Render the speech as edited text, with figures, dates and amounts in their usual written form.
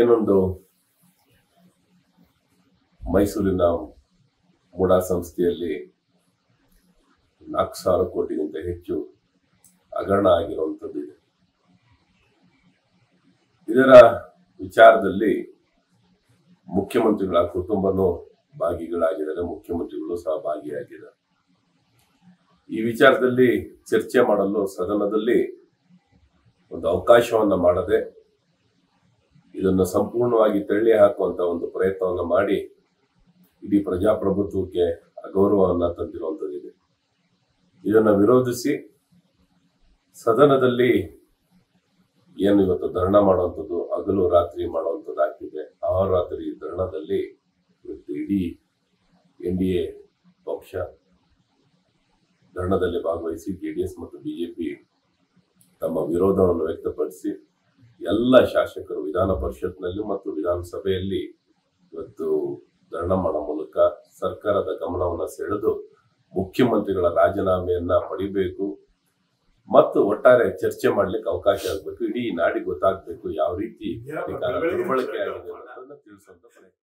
ಏನೊಂದು ಮೈಸೂರಿನ ಮೂಡಾ ಸಂಸ್ಥೆಯಲ್ಲಿ 4,000 ಕೋಟಿಗಿಂತ ಹೆಚ್ಚು ಹಗರಣ ಆಗಿರುವಂಥದ್ದು ಇದೆ. ಇದರ ವಿಚಾರದಲ್ಲಿ ಮುಖ್ಯಮಂತ್ರಿಗಳ ಕುಟುಂಬನೂ ಭಾಗಿಗಳಾಗಿದ್ದಾರೆ, ಮುಖ್ಯಮಂತ್ರಿಗಳು ಸಹ ಭಾಗಿಯಾಗಿದ್ದಾರೆ. ಈ ವಿಚಾರದಲ್ಲಿ ಚರ್ಚೆ ಮಾಡಲು ಸದನದಲ್ಲಿ ಒಂದು ಅವಕಾಶವನ್ನ ಮಾಡದೆ ಇದನ್ನು ಸಂಪೂರ್ಣವಾಗಿ ತಳ್ಳಿ ಹಾಕುವಂತ ಒಂದು ಪ್ರಯತ್ನವನ್ನ ಮಾಡಿ ಇಡೀ ಪ್ರಜಾಪ್ರಭುತ್ವಕ್ಕೆ ಅಗೌರವವನ್ನ ತಂದಿರುವಂತದ್ದಿದೆ. ಇದನ್ನ ವಿರೋಧಿಸಿ ಸದನದಲ್ಲಿ ಏನು ಇವತ್ತು ಧರಣ ಮಾಡುವಂಥದ್ದು, ಹಗಲು ರಾತ್ರಿ ಮಾಡುವಂಥದ್ದಾಗ್ತಿದೆ. ಅಹೋರಾತ್ರಿ ಧರಣದಲ್ಲಿ ಇವತ್ತು ಇಡೀ NDA ಪಕ್ಷ ಧರಣದಲ್ಲಿ ಭಾಗವಹಿಸಿ JDS ಮತ್ತು BJP ತಮ್ಮ ವಿರೋಧವನ್ನು ವ್ಯಕ್ತಪಡಿಸಿ ಎಲ್ಲ ಶಾಸಕರು ವಿಧಾನ ಪರಿಷತ್ನಲ್ಲಿ ಮತ್ತು ವಿಧಾನಸಭೆಯಲ್ಲಿ ಇವತ್ತು ಧರಣ ಮಾಡೋ ಮೂಲಕ ಸರ್ಕಾರದ ಗಮನವನ್ನು ಸೆಳೆದು ಮುಖ್ಯಮಂತ್ರಿಗಳ ರಾಜೀನಾಮೆಯನ್ನ ಪಡಿಬೇಕು ಮತ್ತು ಒಟ್ಟಾರೆ ಚರ್ಚೆ ಮಾಡ್ಲಿಕ್ಕೆ ಅವಕಾಶ ಆಗಬೇಕು. ಇಡೀ ನಾಡಿಗೆ ಗೊತ್ತಾಗಬೇಕು ಯಾವ ರೀತಿ ಅಧಿಕಾರ ದುರ್ಬಳಕೆ ಆಗಿದೆ ಅನ್ನೋದನ್ನ ತಿಳಿಸುವಂತ ಪ್ರಯತ್ನ.